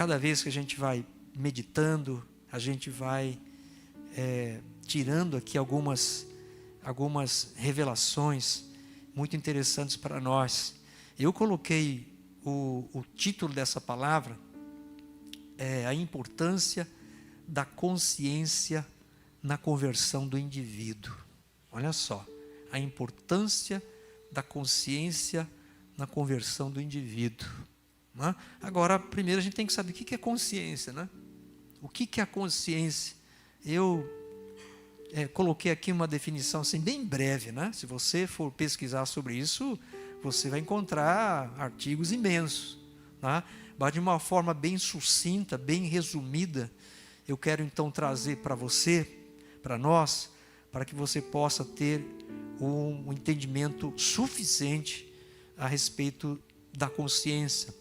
cada vez que a gente vai meditando, a gente vai tirando aqui algumas revelações muito interessantes para nós. Eu coloquei o título dessa palavra, a importância da consciência na conversão do indivíduo. Olha só, a importância da consciência na conversão do indivíduo. Né? Agora, primeiro a gente tem que saber o que é consciência, né? O que é a consciência? Eu coloquei aqui uma definição assim, bem breve, né? Se você for pesquisar sobre isso, você vai encontrar artigos imensos, né? Mas de uma forma bem sucinta, bem resumida, eu quero então trazer para você, para nós, para que você possa ter um entendimento suficiente a respeito da consciência.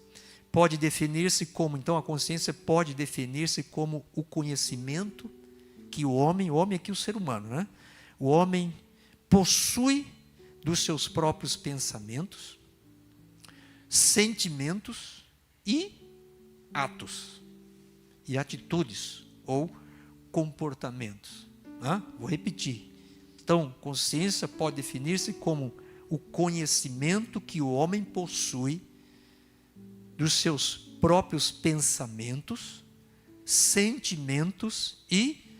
Pode definir-se como, então a consciência pode definir-se como o conhecimento que o homem aqui o ser humano, né? O homem possui dos seus próprios pensamentos, sentimentos e atos, e atitudes ou comportamentos. Né? Vou repetir. Então, consciência pode definir-se como o conhecimento que o homem possui dos seus próprios pensamentos, sentimentos e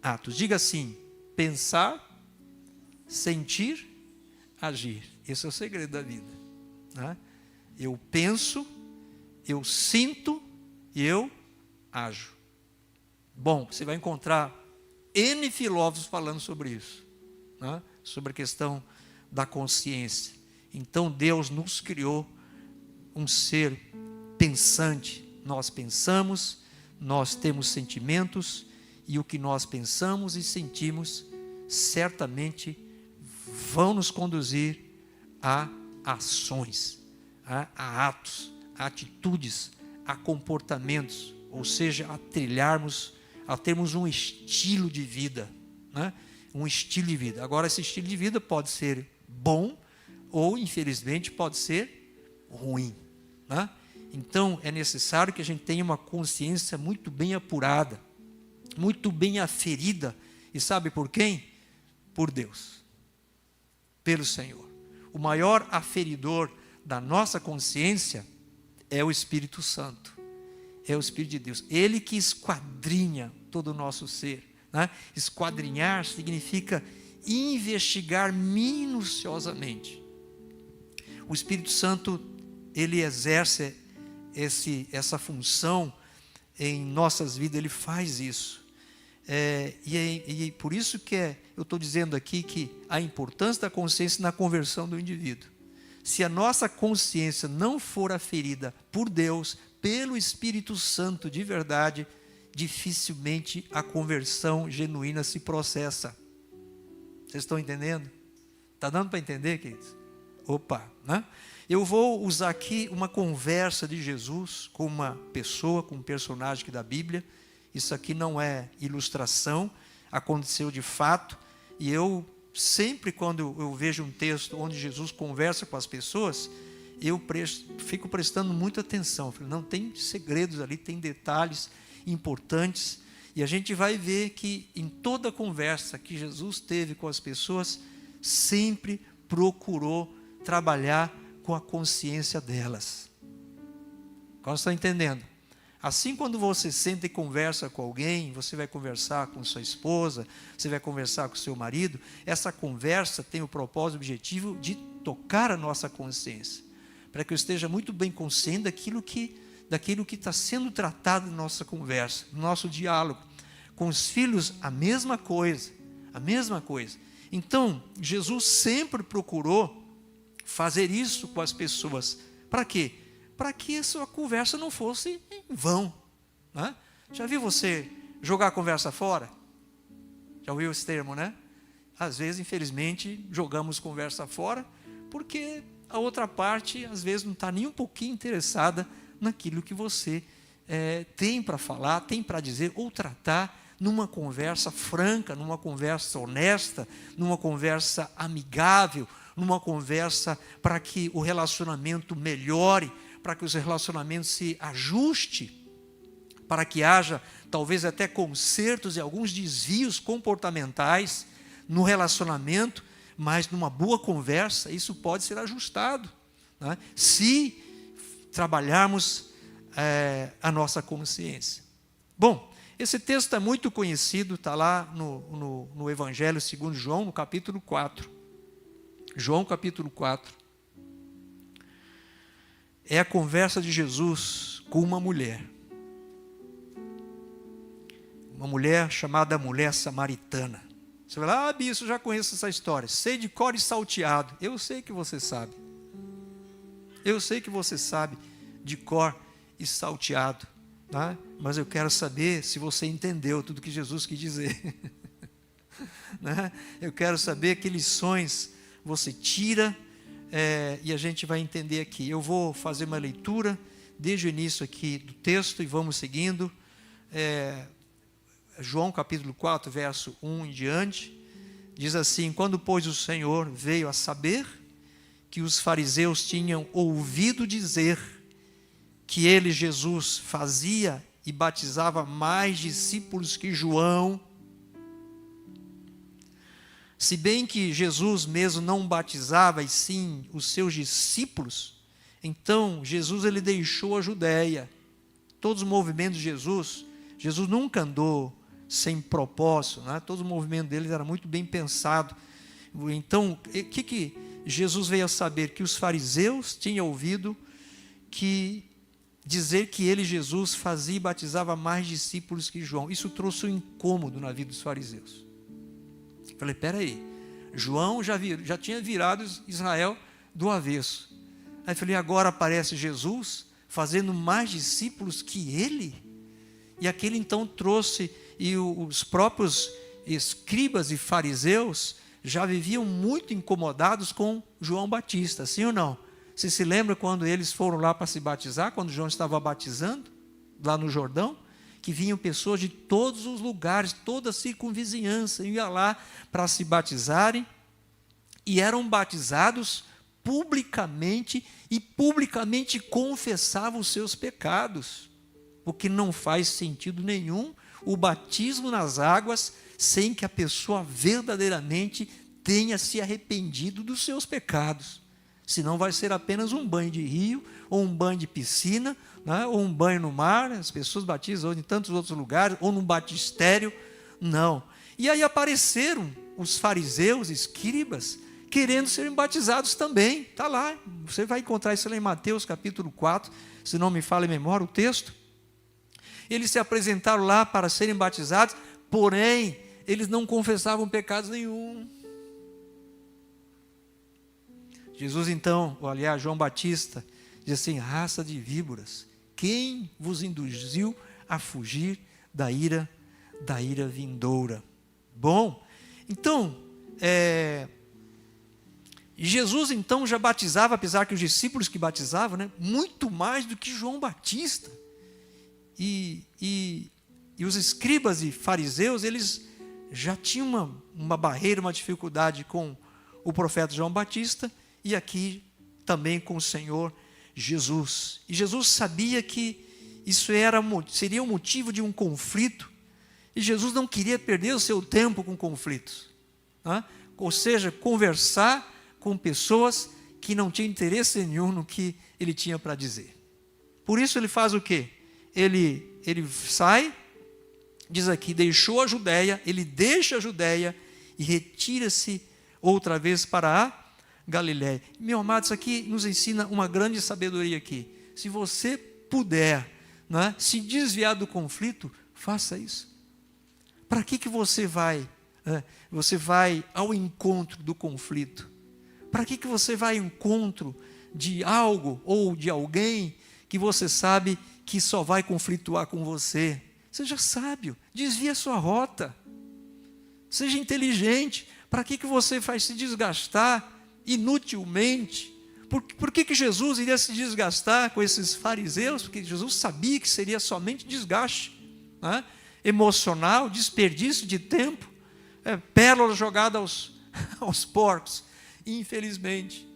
atos. Diga assim: pensar, sentir, agir. Esse é o segredo da vida. Né? Eu penso, eu sinto e eu ajo. Bom, você vai encontrar N filósofos falando sobre isso, né? Sobre a questão da consciência. Então Deus nos criou um ser pensante. Nós pensamos, nós temos sentimentos, e o que nós pensamos e sentimos certamente vão nos conduzir a ações, a atos, a atitudes, a comportamentos, ou seja, a termos um estilo de vida, né? Um estilo de vida. Agora, esse estilo de vida pode ser bom ou, infelizmente, pode ser ruim, né? Então, é necessário que a gente tenha uma consciência muito bem apurada, muito bem aferida. E sabe por quem? Por Deus, pelo Senhor. O maior aferidor da nossa consciência é o Espírito Santo, é o Espírito de Deus. Ele que esquadrinha todo o nosso ser, né? Esquadrinhar significa investigar minuciosamente. O Espírito Santo, ele exerce essa função em nossas vidas, ele faz isso. E por isso que eu estou dizendo aqui que a importância da consciência na conversão do indivíduo. Se a nossa consciência não for aferida por Deus, pelo Espírito Santo de verdade, dificilmente a conversão genuína se processa. Vocês estão entendendo? Está dando para entender, queridos? Opa, né? Eu vou usar aqui uma conversa de Jesus com uma pessoa, com um personagem aqui da Bíblia. Isso aqui não é ilustração, aconteceu de fato. E eu sempre, quando eu vejo um texto onde Jesus conversa com as pessoas, eu fico prestando muita atenção. Não, tem segredos ali, tem detalhes importantes. E a gente vai ver que em toda conversa que Jesus teve com as pessoas, sempre procurou trabalhar com a consciência delas. Agora você está entendendo? Assim, quando você senta e conversa com alguém, você vai conversar com sua esposa, você vai conversar com seu marido, essa conversa tem o propósito, o objetivo de tocar a nossa consciência, para que eu esteja muito bem consciente daquilo que está sendo tratado na nossa conversa, no nosso diálogo. Com os filhos, a mesma coisa, a mesma coisa. Então, Jesus sempre procurou fazer isso com as pessoas. Para quê? Para que a sua conversa não fosse em vão, né? Já viu você jogar a conversa fora? Já ouviu esse termo, né? Às vezes, infelizmente, jogamos conversa fora, porque a outra parte, às vezes, não está nem um pouquinho interessada naquilo que você tem para falar, tem para dizer, ou tratar numa conversa franca, numa conversa honesta, numa conversa amigável, numa conversa para que o relacionamento melhore, para que os relacionamentos se ajuste. para que haja talvez até consertos e alguns desvios comportamentais no relacionamento, mas numa boa conversa isso pode ser ajustado, né? Se trabalharmos a nossa consciência. Bom, esse texto é muito conhecido, está lá no Evangelho segundo João, no capítulo 4. João capítulo 4. É a conversa de Jesus com uma mulher. Uma mulher chamada mulher samaritana. Você vai lá, bispo, eu já conheço essa história. Sei de cor e salteado. Eu sei que você sabe. Eu sei que você sabe de cor e salteado. Tá? Mas eu quero saber se você entendeu tudo que Jesus quis dizer. Né? Eu quero saber que lições você tira, e a gente vai entender aqui. Eu vou fazer uma leitura desde o início aqui do texto e vamos seguindo. João capítulo 4, verso 1 em diante, diz assim: quando, pois, o Senhor veio a saber que os fariseus tinham ouvido dizer que ele, Jesus, fazia e batizava mais discípulos que João, se bem que Jesus mesmo não batizava, e sim os seus discípulos, então Jesus ele deixou a Judéia. Todos os movimentos de Jesus nunca andou sem propósito, né? Todo o movimento dele era muito bem pensado. Então, o que Jesus veio a saber? Que os fariseus tinham ouvido dizer que ele, Jesus, fazia e batizava mais discípulos que João. Isso trouxe um incômodo na vida dos fariseus. Falei, espera aí, João já tinha virado Israel do avesso. Aí falei, agora aparece Jesus fazendo mais discípulos que ele? E aquele então trouxe, e os próprios escribas e fariseus já viviam muito incomodados com João Batista, sim ou não? Você se lembra quando eles foram lá para se batizar, quando João estava batizando, lá no Jordão? Que vinham pessoas de todos os lugares, toda a circunvizinhança, iam lá para se batizarem, e eram batizados publicamente, e publicamente confessavam os seus pecados, porque não faz sentido nenhum o batismo nas águas sem que a pessoa verdadeiramente tenha se arrependido dos seus pecados. Senão vai ser apenas um banho de rio, ou um banho de piscina, né? Ou um banho no mar. As pessoas batizam em tantos outros lugares, ou num batistério. Não. E aí apareceram os fariseus, escribas, querendo serem batizados também. Está lá, você vai encontrar isso lá em Mateus capítulo 4, se não me falha a memória o texto. Eles se apresentaram lá para serem batizados, porém, eles não confessavam pecados nenhum. Jesus então, aliás, João Batista, diz assim, raça de víboras, quem vos induziu a fugir da ira vindoura? Bom, então, Jesus então já batizava, apesar que os discípulos que batizavam, né, muito mais do que João Batista. E os escribas e fariseus, eles já tinham uma barreira, uma dificuldade com o profeta João Batista, e aqui também com o Senhor Jesus. E Jesus sabia que isso seria um motivo de um conflito, e Jesus não queria perder o seu tempo com conflitos, né? Ou seja, conversar com pessoas que não tinham interesse nenhum no que ele tinha para dizer. Por isso ele faz o quê? Ele sai, diz aqui, deixou a Judéia, ele deixa a Judéia e retira-se outra vez para a Galiléia. Meu amado, isso aqui nos ensina uma grande sabedoria aqui. Se você puder, né, se desviar do conflito, faça isso. Para que você vai? Você vai ao encontro do conflito? Para que você vai ao encontro de algo ou de alguém que você sabe que só vai conflituar com você? Seja sábio, desvia sua rota. Seja inteligente. Para que você vai se desgastar inutilmente? Por que Jesus iria se desgastar com esses fariseus? Porque Jesus sabia que seria somente desgaste, né? Emocional, desperdício de tempo, pérola jogada aos porcos, infelizmente.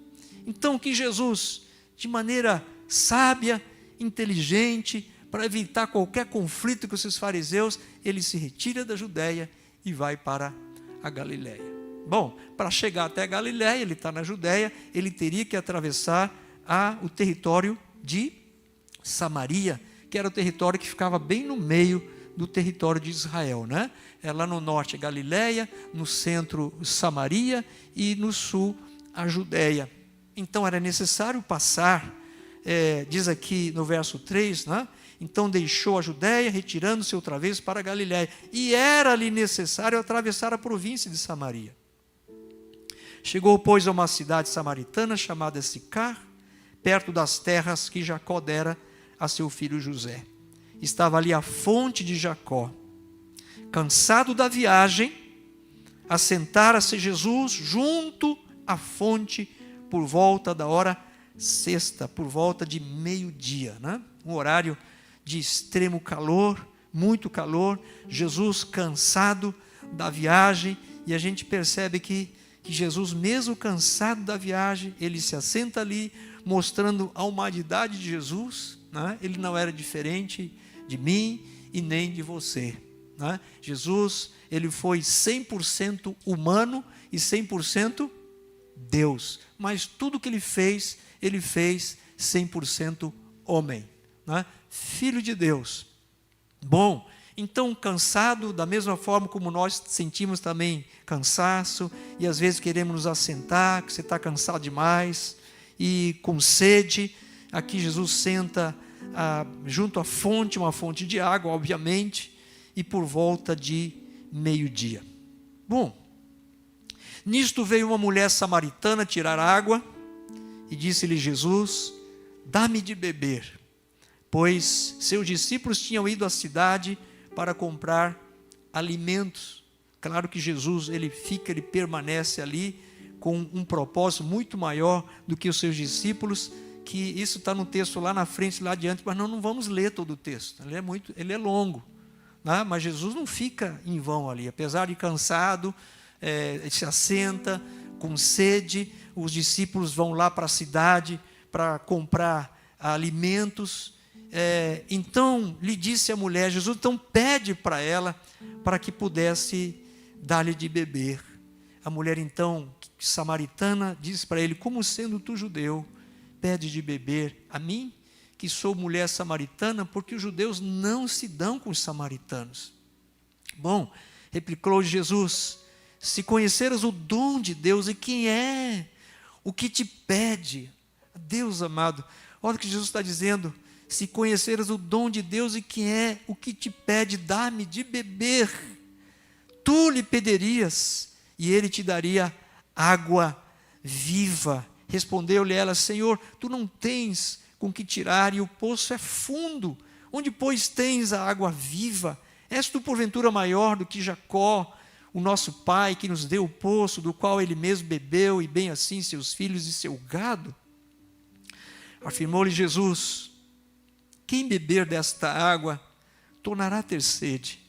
Então que Jesus, de maneira sábia, inteligente, para evitar qualquer conflito com esses fariseus, ele se retira da Judéia e vai para a Galiléia. Bom, para chegar até a Galiléia, ele está na Judéia, ele teria que atravessar o território de Samaria, que era o território que ficava bem no meio do território de Israel, né? É lá no norte a Galiléia, no centro Samaria e no sul a Judéia. Então era necessário passar, diz aqui no verso 3, né? Então deixou a Judéia, retirando-se outra vez para a Galiléia, e era-lhe necessário atravessar a província de Samaria. Chegou, pois, a uma cidade samaritana chamada Sicar, perto das terras que Jacó dera a seu filho José. Estava ali a fonte de Jacó. Cansado da viagem, assentara-se Jesus junto à fonte por volta da hora sexta, por volta de meio-dia, né? Um horário de extremo calor, muito calor. Jesus cansado da viagem, e a gente percebe que Jesus, mesmo cansado da viagem, ele se assenta ali, mostrando a humanidade de Jesus, né? Ele não era diferente de mim e nem de você, né? Jesus, ele foi 100% humano e 100% Deus, mas tudo que ele fez 100% homem, né? Filho de Deus. Bom, então cansado, da mesma forma como nós sentimos também cansaço, e às vezes queremos nos assentar, que você está cansado demais, e com sede, aqui Jesus senta junto à fonte, uma fonte de água, obviamente, e por volta de meio-dia. Bom, nisto veio uma mulher samaritana tirar água, e disse-lhe Jesus: dá-me de beber, pois seus discípulos tinham ido à cidade para comprar alimentos. Claro que Jesus, ele permanece ali com um propósito muito maior do que os seus discípulos, que isso está no texto lá na frente, lá adiante, mas não vamos ler todo o texto, ele é longo, né? Mas Jesus não fica em vão ali, apesar de cansado, ele se assenta, com sede, os discípulos vão lá para a cidade para comprar alimentos. Então lhe disse a mulher, Jesus então pede para ela, para que pudesse dar-lhe de beber. A mulher então, samaritana, disse para ele: como sendo tu judeu, pede de beber a mim, que sou mulher samaritana? Porque os judeus não se dão com os samaritanos. Bom, replicou Jesus: se conheceras o dom de Deus e quem é o que te pede. Deus amado, olha o que Jesus está dizendo: se conheceras o dom de Deus e quem é o que te pede, dá-me de beber, tu lhe pedirias e ele te daria água viva. Respondeu-lhe ela: Senhor, tu não tens com que tirar e o poço é fundo, onde pois tens a água viva? És tu porventura maior do que Jacó, o nosso pai, que nos deu o poço, do qual ele mesmo bebeu, e bem assim seus filhos e seu gado? Afirmou-lhe Jesus: quem beber desta água tornará a ter sede.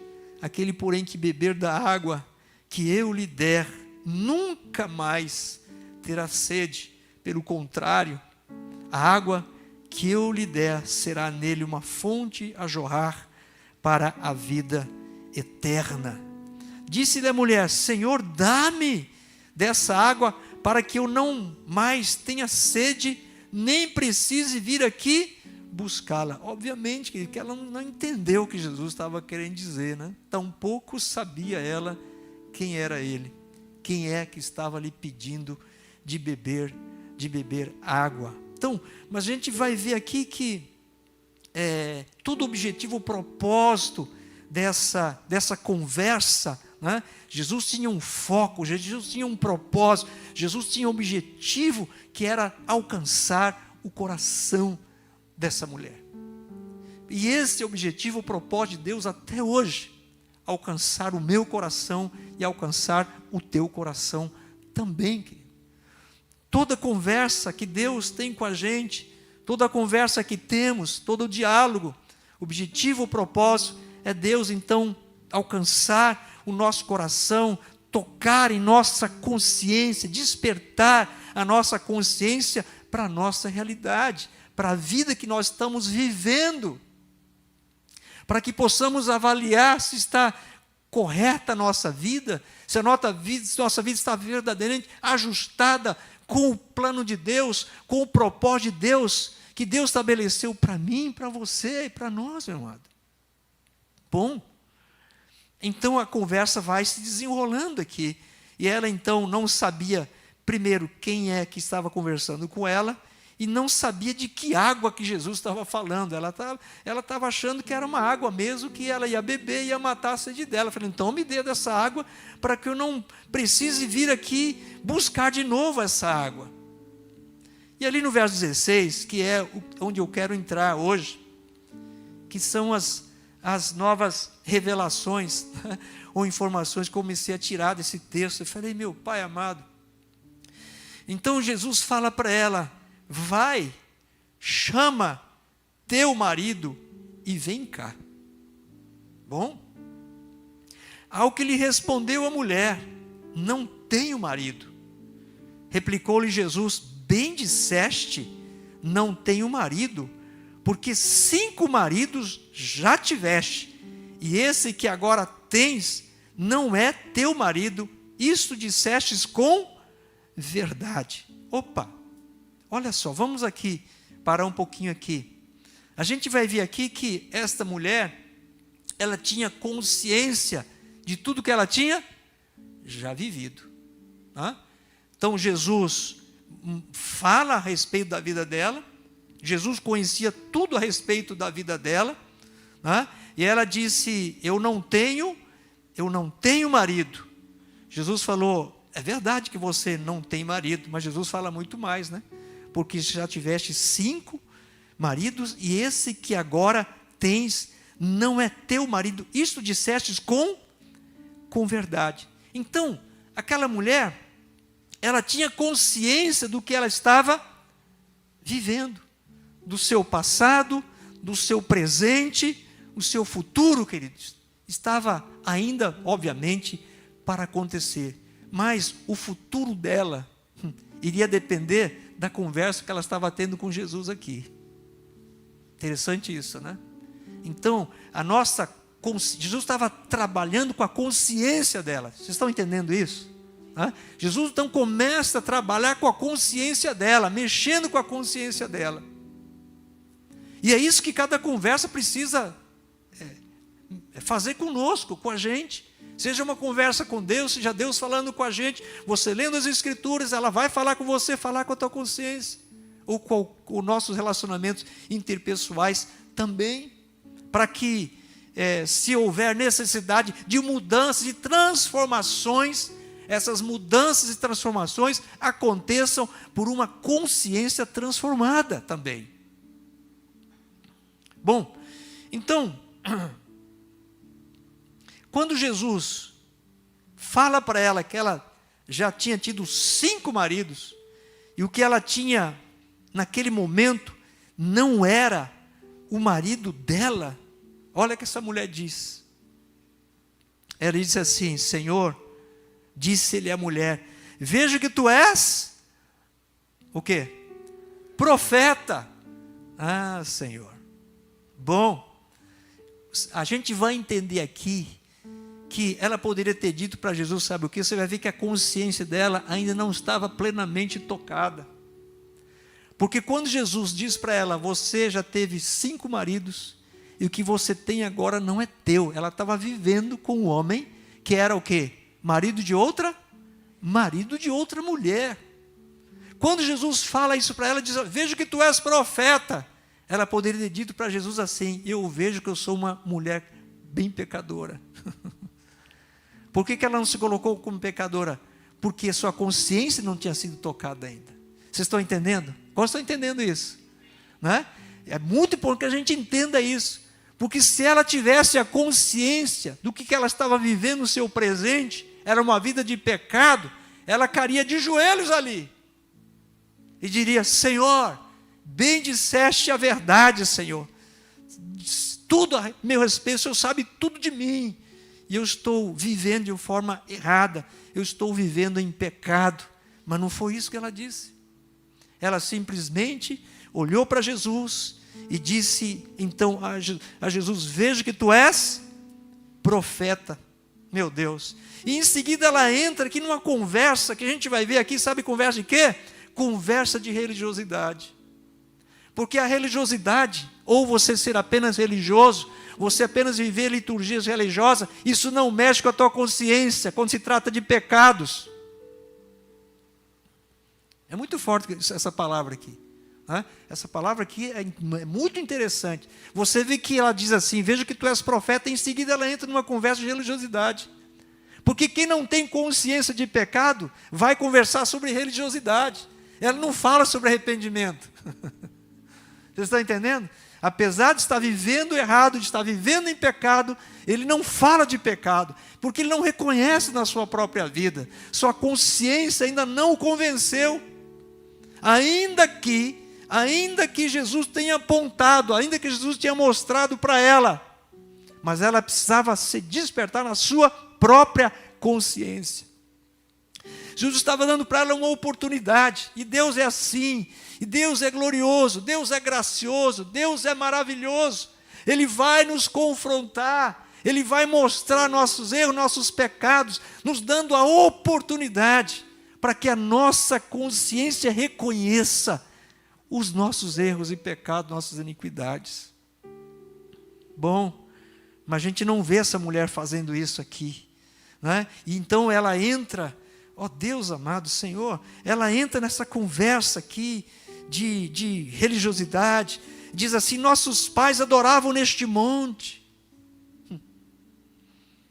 Aquele, porém, que beber da água que eu lhe der, nunca mais terá sede. Pelo contrário, a água que eu lhe der será nele uma fonte a jorrar para a vida eterna. Disse-lhe a mulher: Senhor, dá-me dessa água, para que eu não mais tenha sede, nem precise vir aqui buscá-la. Obviamente que ela não entendeu o que Jesus estava querendo dizer, né? Tampouco sabia ela quem era ele, quem é que estava lhe pedindo de beber água. Então, mas a gente vai ver aqui que todo o objetivo, o propósito dessa conversa, né? Jesus tinha um foco, Jesus tinha um propósito, Jesus tinha um objetivo, que era alcançar o coração dessa mulher. E esse é o objetivo, o propósito de Deus até hoje: alcançar o meu coração e alcançar o teu coração também, querido. Toda conversa que Deus tem com a gente, toda conversa que temos, todo o diálogo, o objetivo, o propósito é Deus então alcançar o nosso coração, tocar em nossa consciência, despertar a nossa consciência para a nossa realidade, para a vida que nós estamos vivendo. para que possamos avaliar se está correta a nossa vida, se a nossa vida está verdadeiramente ajustada com o plano de Deus, com o propósito de Deus, que Deus estabeleceu para mim, para você e para nós, meu amado. Bom, então a conversa vai se desenrolando aqui, e ela então não sabia, primeiro, quem é que estava conversando com ela, e não sabia de que água que Jesus estava falando. Ela estava achando que era uma água mesmo, que ela ia beber e ia matar a sede dela. Eu falei, então me dê dessa água, para que eu não precise vir aqui buscar de novo essa água. E ali no verso 16, que é onde eu quero entrar hoje, que são as novas revelações, ou informações que comecei a tirar desse texto. Eu falei, meu Pai amado. Então Jesus fala para ela, vai, chama teu marido e vem cá. Bom, ao que lhe respondeu a mulher, não tenho marido. Replicou-lhe Jesus, bem disseste, não tenho marido, porque 5 maridos já tiveste, e esse que agora tens não é teu marido. Isto dissestes com verdade. Opa! Olha só, vamos aqui, parar um pouquinho aqui. A gente vai ver aqui que esta mulher, ela tinha consciência de tudo que ela tinha já vivido. Tá? Então Jesus fala a respeito da vida dela, Jesus conhecia tudo a respeito da vida dela, tá? E ela disse, eu não tenho marido. Jesus falou, é verdade que você não tem marido, mas Jesus fala muito mais, né? Porque já tiveste 5 maridos, e esse que agora tens não é teu marido. Isto dissestes com verdade. Então, aquela mulher, ela tinha consciência do que ela estava vivendo, do seu passado, do seu presente, o seu futuro, queridos. Estava ainda, obviamente, para acontecer. Mas o futuro dela iria depender da conversa que ela estava tendo com Jesus aqui. Interessante isso, né? Então, Jesus estava trabalhando com a consciência dela. Vocês estão entendendo isso? Jesus então começa a trabalhar com a consciência dela, mexendo com a consciência dela. E é isso que cada conversa precisa fazer conosco, com a gente. Seja uma conversa com Deus, seja Deus falando com a gente, você lendo as Escrituras, ela vai falar com você, falar com a tua consciência, ou com os nossos relacionamentos interpessoais também, para que, se houver necessidade de mudanças, de transformações, essas mudanças e transformações aconteçam por uma consciência transformada também. Bom, então, quando Jesus fala para ela que ela já tinha tido 5 maridos, e o que ela tinha naquele momento não era o marido dela, olha o que essa mulher diz. Ela disse assim, Senhor, disse-lhe a mulher, vejo que tu és, o quê? Profeta. Ah, Senhor. Bom, a gente vai entender aqui, que ela poderia ter dito para Jesus, sabe o que? Você vai ver que a consciência dela ainda não estava plenamente tocada. Porque quando Jesus diz para ela, você já teve 5 maridos, e o que você tem agora não é teu. Ela estava vivendo com um homem, que era o quê? Marido de outra mulher. Quando Jesus fala isso para ela, diz, vejo que tu és profeta. Ela poderia ter dito para Jesus assim, eu vejo que eu sou uma mulher bem pecadora. Por que ela não se colocou como pecadora? Porque sua consciência não tinha sido tocada ainda. Vocês estão entendendo? Como estão entendendo isso? Né? É muito importante que a gente entenda isso. Porque se ela tivesse a consciência do que ela estava vivendo no seu presente, era uma vida de pecado, ela cairia de joelhos ali. E diria, Senhor, bem disseste a verdade, Senhor. Tudo a meu respeito, o Senhor sabe tudo de mim. E eu estou vivendo de uma forma errada, eu estou vivendo em pecado. Mas não foi isso que ela disse. Ela simplesmente olhou para Jesus e disse então a Jesus: vejo que tu és profeta. Meu Deus. E em seguida ela entra aqui numa conversa que a gente vai ver aqui, sabe conversa de quê? Conversa de religiosidade. Porque a religiosidade, ou você ser apenas religioso, você apenas viver liturgias religiosas, isso não mexe com a tua consciência quando se trata de pecados. É muito forte essa palavra aqui. Né? Essa palavra aqui é muito interessante. Você vê que ela diz assim: veja que tu és profeta, e em seguida ela entra numa conversa de religiosidade. Porque quem não tem consciência de pecado vai conversar sobre religiosidade. Ela não fala sobre arrependimento. Você está entendendo? Apesar de estar vivendo errado, de estar vivendo em pecado, ele não fala de pecado, porque ele não reconhece na sua própria vida. Sua consciência ainda não o convenceu. Ainda que Jesus tenha apontado, ainda que Jesus tenha mostrado para ela, mas ela precisava se despertar na sua própria consciência. Jesus estava dando para ela uma oportunidade, e Deus é assim, e Deus é glorioso, Deus é gracioso, Deus é maravilhoso. Ele vai nos confrontar, Ele vai mostrar nossos erros, nossos pecados, nos dando a oportunidade para que a nossa consciência reconheça os nossos erros e pecados, nossas iniquidades. Bom, mas a gente não vê essa mulher fazendo isso aqui, né? E então ela entra, ó Deus amado, Senhor, ela entra nessa conversa aqui de religiosidade. Diz assim: nossos pais adoravam neste monte.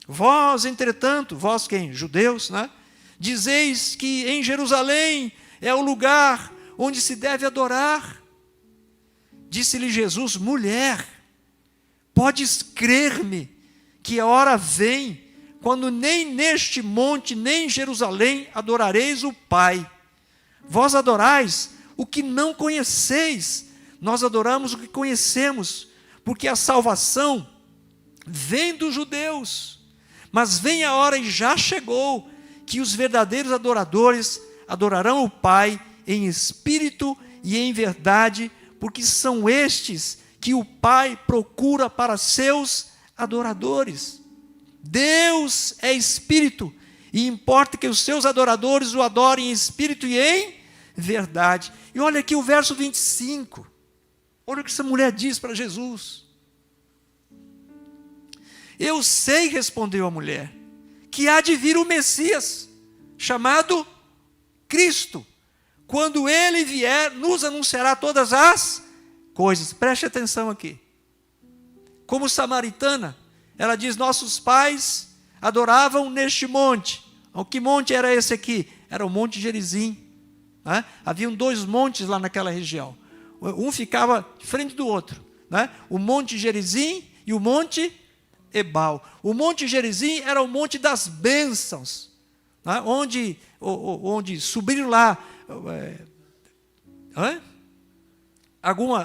Vós, entretanto, vós quem? Judeus, né? Dizeis que em Jerusalém é o lugar onde se deve adorar. Disse-lhe Jesus: mulher, podes crer-me que a hora vem, quando nem neste monte, nem em Jerusalém adorareis o Pai. Vós adorais o que não conheceis, nós adoramos o que conhecemos, porque a salvação vem dos judeus. Mas vem a hora, e já chegou, que os verdadeiros adoradores adorarão o Pai em espírito e em verdade, porque são estes que o Pai procura para seus adoradores. Deus é espírito, e importa que os seus adoradores o adorem em espírito e em verdade. E olha aqui o verso 25. Olha o que essa mulher diz para Jesus. Eu sei, respondeu a mulher, que há de vir o Messias, chamado Cristo. Quando ele vier, nos anunciará todas as coisas. Preste atenção aqui. Como samaritana, ela diz: nossos pais adoravam neste monte. Que monte era esse aqui? Era o Monte Gerizim. Né? Haviam 2 montes lá naquela região. Um ficava de frente do outro. Né? O Monte Gerizim e o Monte Ebal. O Monte Gerizim era o monte das bênçãos, né? onde subiram lá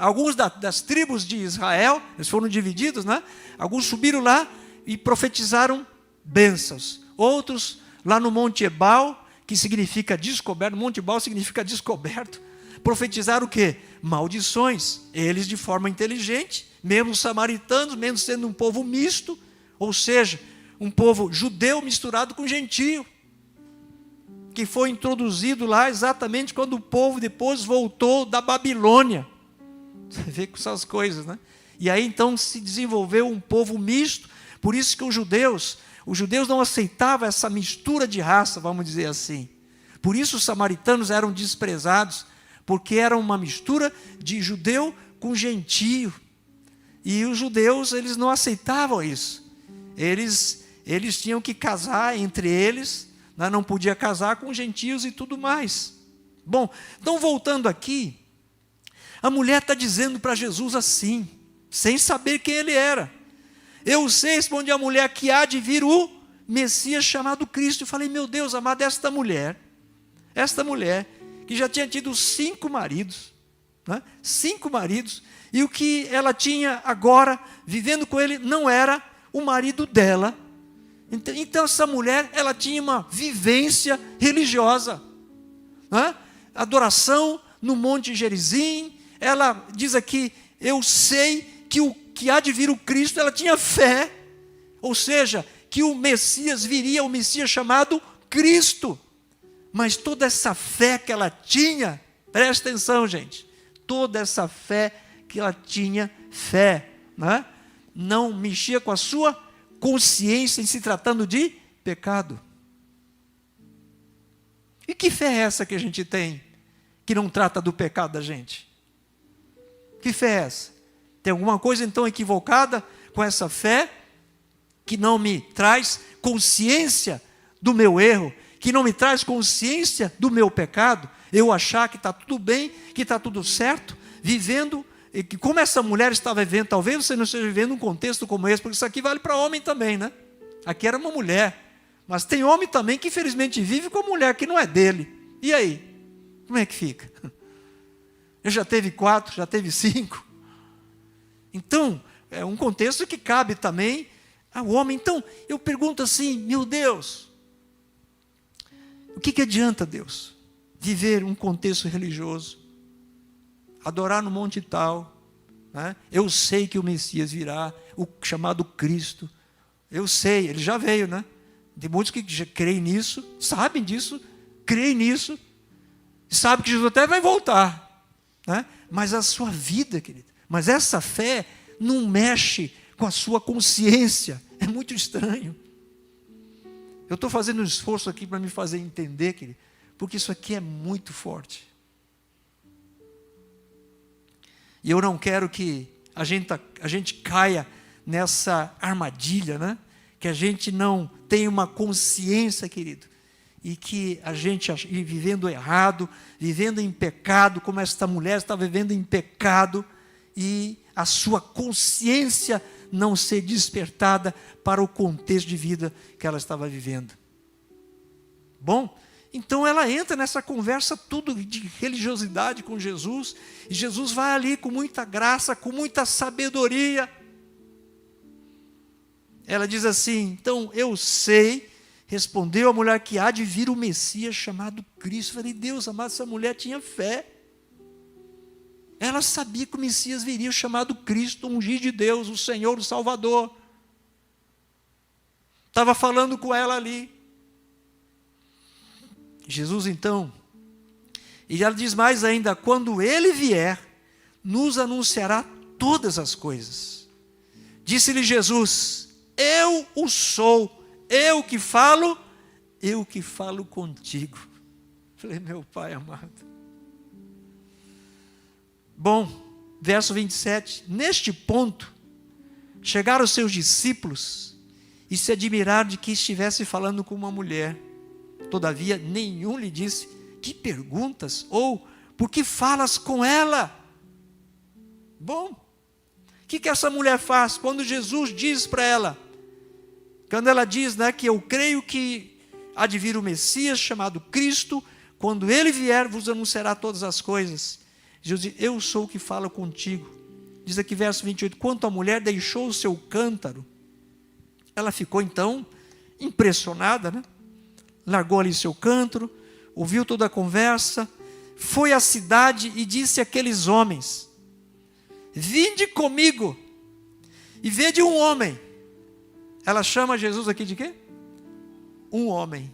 alguns das tribos de Israel. Eles foram divididos, né? Alguns subiram lá e profetizaram bênçãos. Outros lá no Monte Ebal, que significa descoberto. Monte Ebal significa descoberto. Profetizaram o quê? Maldições. Eles, de forma inteligente, mesmo os samaritanos, mesmo sendo um povo misto, ou seja, um povo judeu misturado com gentio, que foi introduzido lá exatamente quando o povo depois voltou da Babilônia. Você vê com essas coisas, né? E aí então se desenvolveu um povo misto. Por isso que os judeus não aceitavam essa mistura de raça, vamos dizer assim. Por isso os samaritanos eram desprezados, porque era uma mistura de judeu com gentio. E os judeus, eles não aceitavam isso. Eles tinham que casar entre eles, né? Não podia casar com gentios e tudo mais. Bom, então voltando aqui, a mulher está dizendo para Jesus assim, sem saber quem ele era. Eu sei, respondeu a mulher, que há de vir o Messias chamado Cristo. Eu falei: meu Deus amado, esta mulher que já tinha tido 5 maridos, né? 5 maridos, e o que ela tinha agora, vivendo com ele, não era o marido dela. Então essa mulher, ela tinha uma vivência religiosa, né? Adoração no Monte Gerizim. Ela diz aqui, eu sei que há de vir o Cristo, ela tinha fé. Ou seja, que o Messias viria, o Messias chamado Cristo. Mas toda essa fé que ela tinha, presta atenção, gente, toda essa fé que ela tinha, né? Não mexia com a sua consciência em se tratando de pecado. E que fé é essa que a gente tem, que não trata do pecado da gente? Que fé é essa? Tem alguma coisa então equivocada com essa fé, que não me traz consciência do meu erro, que não me traz consciência do meu pecado, eu achar que está tudo bem, que está tudo certo, vivendo, e que como essa mulher estava vivendo, talvez você não esteja vivendo um contexto como esse, porque isso aqui vale para homem também, né? Aqui era uma mulher, mas tem homem também que infelizmente vive com a mulher que não é dele. E aí? Como é que fica? Eu já teve 4, já teve 5. Então, é um contexto que cabe também ao homem. Então, eu pergunto assim, meu Deus, o que adianta, Deus, viver um contexto religioso, adorar no monte tal, né? Eu sei que o Messias virá, o chamado Cristo, eu sei, ele já veio, né? Tem muitos que já creem nisso, sabem disso, creem nisso, sabem que Jesus até vai voltar, né? Mas a sua vida, querido, mas essa fé não mexe com a sua consciência, é muito estranho. Eu estou fazendo um esforço aqui para me fazer entender, querido, porque isso aqui é muito forte. E eu não quero que a gente caia nessa armadilha, né? Que a gente não tenha uma consciência, querido, e que a gente vivendo errado, vivendo em pecado, como esta mulher está vivendo em pecado, e a sua consciência não ser despertada para o contexto de vida que ela estava vivendo. Bom, então ela entra nessa conversa tudo de religiosidade com Jesus, e Jesus vai ali com muita graça, com muita sabedoria. Ela diz assim, então eu sei, respondeu a mulher, que há de vir o Messias chamado Cristo. Eu falei, Deus amado, essa mulher tinha fé. Ela sabia que o Messias viria, o chamado Cristo, o ungido de Deus, o Senhor, o Salvador. Estava falando com ela ali. Jesus então, e ela diz mais ainda, quando Ele vier, nos anunciará todas as coisas. Disse-lhe Jesus, eu o sou, eu que falo contigo. Falei, meu Pai amado. Bom, verso 27, neste ponto, chegaram os seus discípulos e se admiraram de que estivesse falando com uma mulher. Todavia, nenhum lhe disse, que perguntas? Ou, por que falas com ela? Bom, o que essa mulher faz? Quando Jesus diz para ela, quando ela diz, né, que eu creio que há de vir o Messias chamado Cristo, quando Ele vier, vos anunciará todas as coisas. Jesus diz, eu sou o que falo contigo. Diz aqui verso 28, quanto a mulher deixou o seu cântaro, ela ficou então impressionada, né? Largou ali seu cântaro, ouviu toda a conversa, foi à cidade e disse àqueles homens, vinde comigo e vede um homem. Ela chama Jesus aqui de quê? Um homem.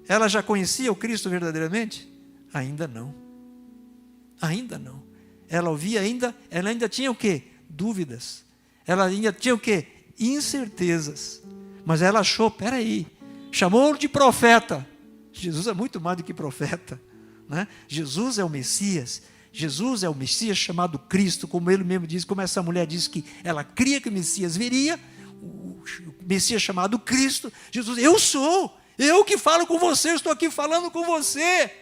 Ela já conhecia o Cristo verdadeiramente? Ainda não. Ainda não. Ela ouvia ainda, ela ainda tinha o quê? Dúvidas. Ela ainda tinha o quê? Incertezas. Mas ela achou, peraí, chamou-o de profeta. Jesus é muito mais do que profeta, né? Jesus é o Messias. Jesus é o Messias chamado Cristo, como ele mesmo diz, como essa mulher disse que ela cria que o Messias viria, o Messias chamado Cristo. Jesus, eu sou, eu que falo com você, eu estou aqui falando com você.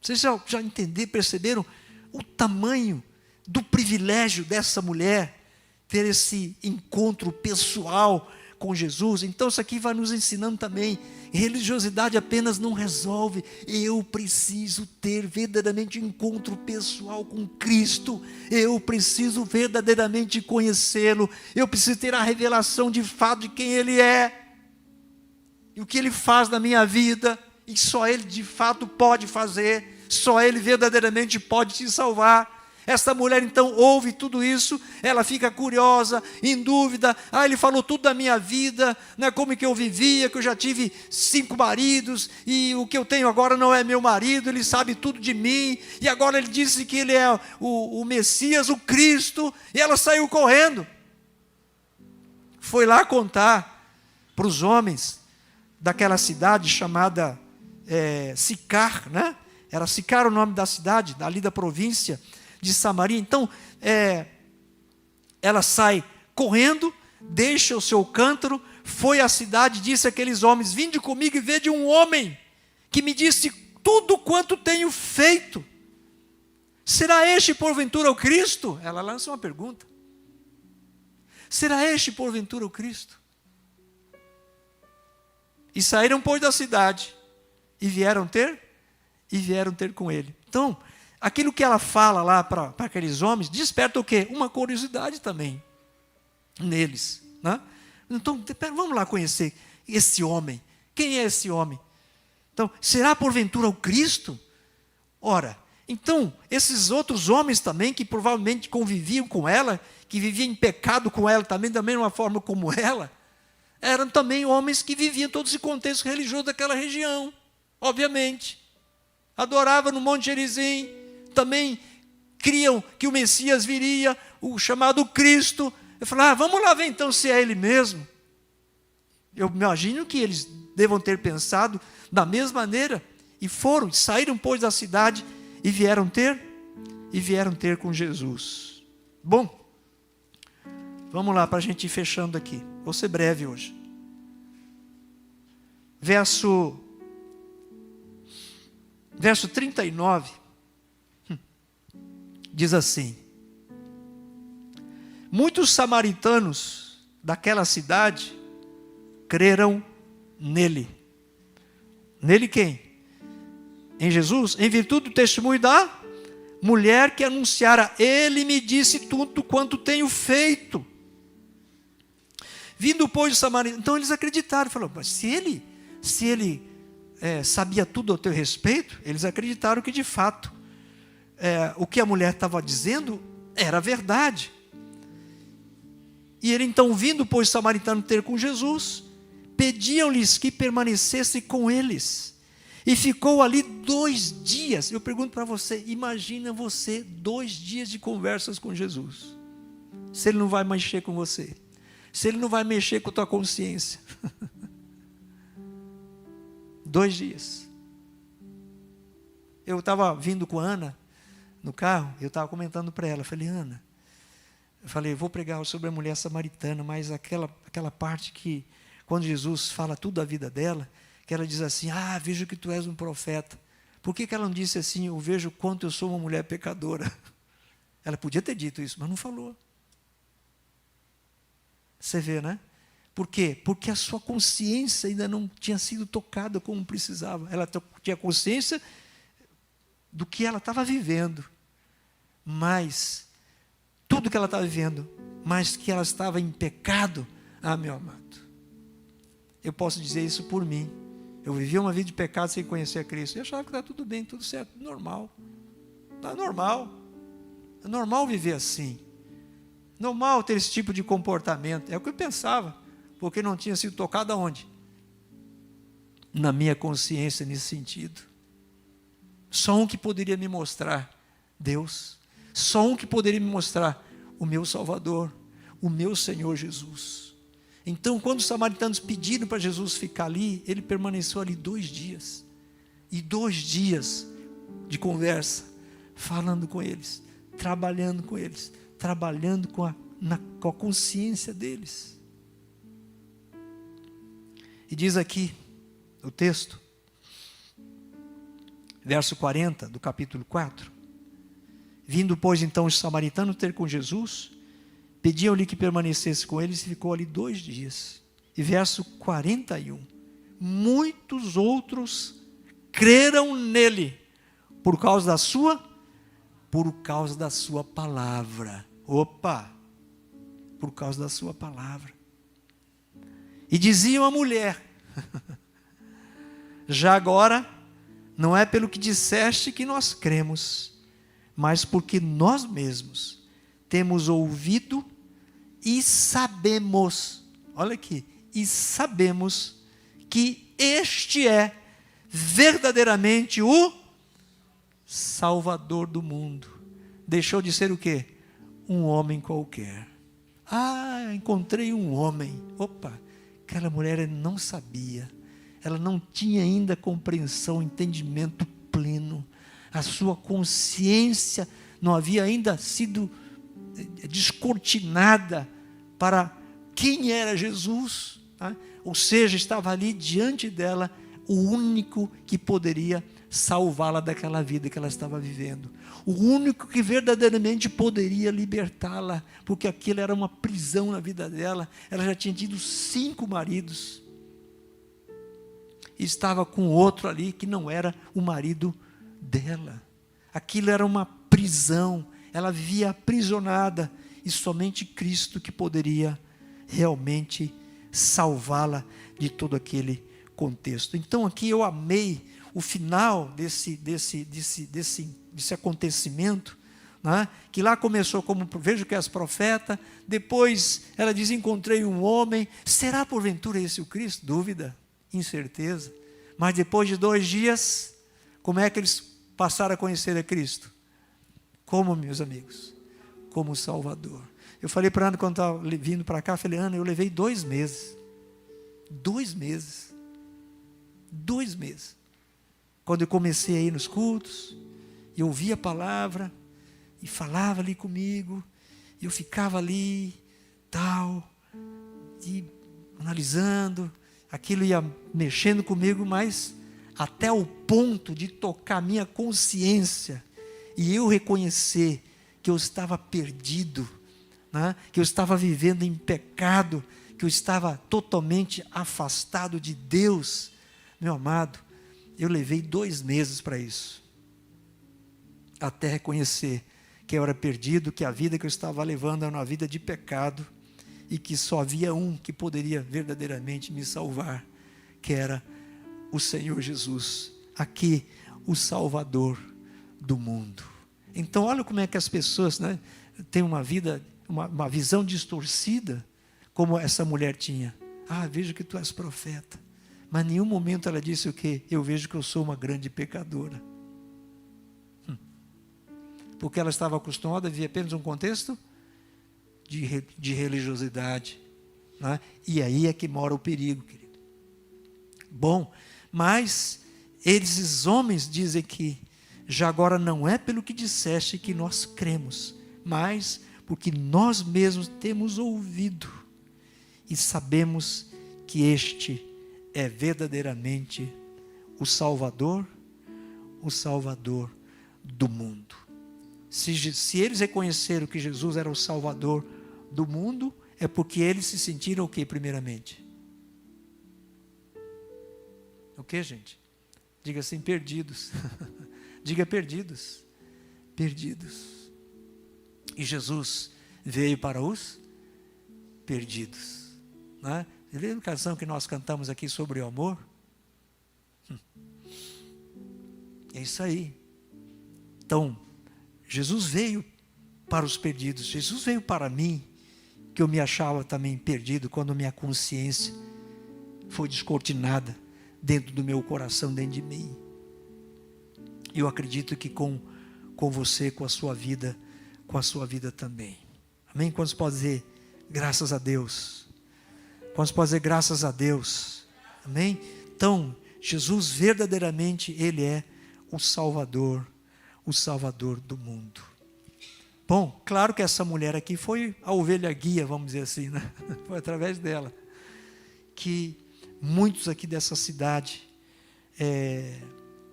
Vocês já entenderam, perceberam o tamanho do privilégio dessa mulher ter esse encontro pessoal com Jesus? Então isso aqui vai nos ensinando também, religiosidade apenas não resolve, eu preciso ter verdadeiramente encontro pessoal com Cristo, eu preciso verdadeiramente conhecê-lo, eu preciso ter a revelação de fato de quem Ele é, e o que Ele faz na minha vida, e só Ele de fato pode fazer. Só Ele verdadeiramente pode te salvar. Esta mulher então ouve tudo isso, ela fica curiosa, em dúvida. Ele falou tudo da minha vida, né, como que eu vivia, que eu já tive 5 maridos, e o que eu tenho agora não é meu marido, ele sabe tudo de mim, e agora ele disse que ele é o Messias, o Cristo, e ela saiu correndo. Foi lá contar para os homens daquela cidade chamada Sicar, né? Era Sicar o nome da cidade, ali da província de Samaria. Então, ela sai correndo, deixa o seu cântaro, foi à cidade, disse àqueles homens: vinde comigo e vede um homem que me disse tudo quanto tenho feito. Será este porventura o Cristo? Ela lança uma pergunta. Será este porventura o Cristo? E saíram, pois, da cidade, e vieram ter com ele. Então, aquilo que ela fala lá para aqueles homens, desperta o quê? Uma curiosidade também neles, né? Então, vamos lá conhecer esse homem. Quem é esse homem? Então, será porventura o Cristo? Ora, então, esses outros homens também, que provavelmente conviviam com ela, que viviam em pecado com ela também, da mesma forma como ela, eram também homens que viviam todo esse contexto religioso daquela região, obviamente. Adoravam no Monte Gerizim, também criam que o Messias viria, o chamado Cristo. Eu falei: vamos lá ver então se é ele mesmo. Eu imagino que eles devam ter pensado da mesma maneira, e foram, saíram, pois, da cidade, e vieram ter com Jesus. Bom, vamos lá para a gente ir fechando aqui. Vou ser breve hoje. Verso 39, diz assim: muitos samaritanos daquela cidade creram nele. Nele quem? Em Jesus, em virtude do testemunho da mulher que anunciara: ele me disse tudo quanto tenho feito. Vindo, pois, de Samaria. Então eles acreditaram, falaram: mas se ele sabia tudo ao teu respeito, eles acreditaram que de fato o que a mulher estava dizendo era verdade. E ele então, vindo, pois, samaritano ter com Jesus, pediam-lhes que permanecesse com eles. E ficou ali 2 dias. Eu pergunto para você, imagina você 2 dias de conversas com Jesus. Se ele não vai mexer com você. Se ele não vai mexer com a tua consciência. 2 dias. Eu estava vindo com a Ana no carro, eu estava comentando para ela, falei: Ana, vou pregar sobre a mulher samaritana, mas aquela parte que, quando Jesus fala tudo da vida dela, que ela diz assim: vejo que tu és um profeta. Por que ela não disse assim: eu vejo quanto eu sou uma mulher pecadora? Ela podia ter dito isso, mas não falou. Você vê, né? Por quê? Porque a sua consciência ainda não tinha sido tocada como precisava. Ela tinha consciência do que ela estava vivendo, mas tudo que ela estava vivendo, mas que ela estava em pecado. Meu amado, eu posso dizer isso por mim. Eu vivia uma vida de pecado sem conhecer a Cristo. Eu achava que está tudo bem, tudo certo, normal. Está normal. É normal viver assim. Normal ter esse tipo de comportamento. É o que eu pensava, porque não tinha sido tocado aonde? Na minha consciência, nesse sentido. Só um que poderia me mostrar Deus. Só um que poderia me mostrar o meu Salvador, o meu Senhor Jesus. Então, quando os samaritanos pediram para Jesus ficar ali, ele permaneceu ali 2 dias. E 2 dias de conversa, falando com eles, trabalhando com eles, trabalhando com a consciência deles. E diz aqui o texto, verso 40 do capítulo 4: vindo, pois, então os samaritanos ter com Jesus, pediam-lhe que permanecesse com eles, e ficou ali 2 dias. E verso 41: muitos outros creram nele, por causa da sua palavra. Opa! Por causa da sua palavra. E diziam à mulher: já agora não é pelo que disseste que nós cremos, mas porque nós mesmos temos ouvido e sabemos, olha aqui, e sabemos que este é verdadeiramente o Salvador do mundo. Deixou de ser o quê? Um homem qualquer. Ah, encontrei um homem. Opa, aquela mulher não sabia. Ela não tinha ainda compreensão, entendimento pleno. A sua consciência não havia ainda sido descortinada para quem era Jesus. Tá? Ou seja, estava ali diante dela o único que poderia salvá-la daquela vida que ela estava vivendo. O único que verdadeiramente poderia libertá-la, porque aquilo era uma prisão na vida dela. Ela já tinha tido 5 maridos. E estava com outro ali que não era o marido dela. Aquilo era uma prisão. Ela vivia aprisionada. E somente Cristo que poderia realmente salvá-la de todo aquele contexto. Então aqui eu amei o final desse acontecimento, né? Que lá começou como, vejo que és profeta, depois ela diz, encontrei um homem, será porventura esse o Cristo? Dúvida, incerteza, mas depois de 2 dias, como é que eles passaram a conhecer a Cristo? Como, meus amigos? Como Salvador. Eu falei para a Ana, quando estava vindo para cá, falei, Ana, eu levei 2 meses, 2 meses, 2 meses, quando eu comecei a ir nos cultos, eu ouvia a palavra, e falava ali comigo, e eu ficava ali, tal, e analisando, aquilo ia mexendo comigo, mas até o ponto de tocar minha consciência, e eu reconhecer que eu estava perdido, né? Que eu estava vivendo em pecado, que eu estava totalmente afastado de Deus, meu amado, eu levei 2 meses para isso, até reconhecer que eu era perdido, que a vida que eu estava levando era uma vida de pecado, e que só havia um que poderia verdadeiramente me salvar, que era o Senhor Jesus, aqui o Salvador do mundo. Então olha como é que as pessoas, né, têm uma vida, uma visão distorcida, como essa mulher tinha. Ah, vejo que tu és profeta. Mas em nenhum momento ela disse o quê? Eu vejo que eu sou uma grande pecadora. Porque ela estava acostumada a viver apenas um contexto de religiosidade. Né? E aí é que mora o perigo, querido. Bom, mas esses homens dizem que já agora não é pelo que disseste que nós cremos, mas porque nós mesmos temos ouvido e sabemos que este é verdadeiramente o Salvador do mundo. Se eles reconheceram que Jesus era o Salvador do mundo, é porque eles se sentiram o quê, primeiramente? O quê, gente? Diga assim, perdidos. Diga perdidos. Perdidos. E Jesus veio para os perdidos. Né? Você lembra a canção que nós cantamos aqui sobre o amor? É isso aí. Então, Jesus veio para os perdidos. Jesus veio para mim, que eu me achava também perdido, quando minha consciência foi descortinada dentro do meu coração, dentro de mim. Eu acredito que com você, com a sua vida também. Amém? Quantos podem dizer graças a Deus? Quantos podem dizer graças a Deus? Amém? Então, Jesus verdadeiramente, Ele é o Salvador do mundo. Bom, claro que essa mulher aqui foi a ovelha guia, vamos dizer assim, né? Foi através dela que muitos aqui dessa cidade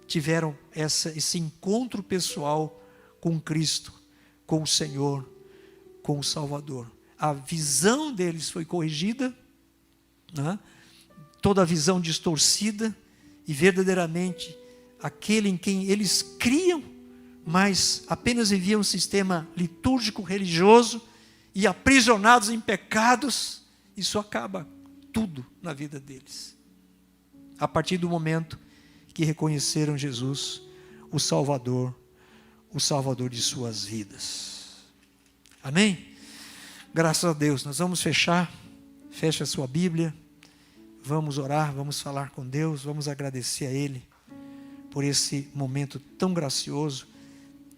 tiveram esse encontro pessoal com Cristo, com o Senhor, com o Salvador. A visão deles foi corrigida, né? Toda a visão distorcida, e verdadeiramente aquele em quem eles criam, mas apenas viviam um sistema litúrgico, religioso, e aprisionados em pecados, isso acaba tudo na vida deles. A partir do momento que reconheceram Jesus, o Salvador de suas vidas. Amém? Graças a Deus. Nós vamos fechar. Feche a sua Bíblia. Vamos orar, vamos falar com Deus, vamos agradecer a Ele por esse momento tão gracioso,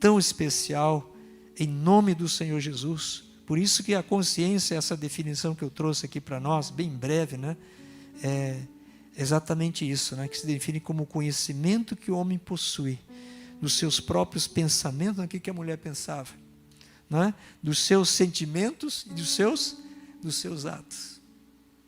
tão especial, em nome do Senhor Jesus. Por isso que a consciência, essa definição que eu trouxe aqui para nós, bem breve, né? É exatamente isso, né? Que se define como o conhecimento que o homem possui dos seus próprios pensamentos, o que a mulher pensava, né? Dos seus sentimentos e dos seus atos.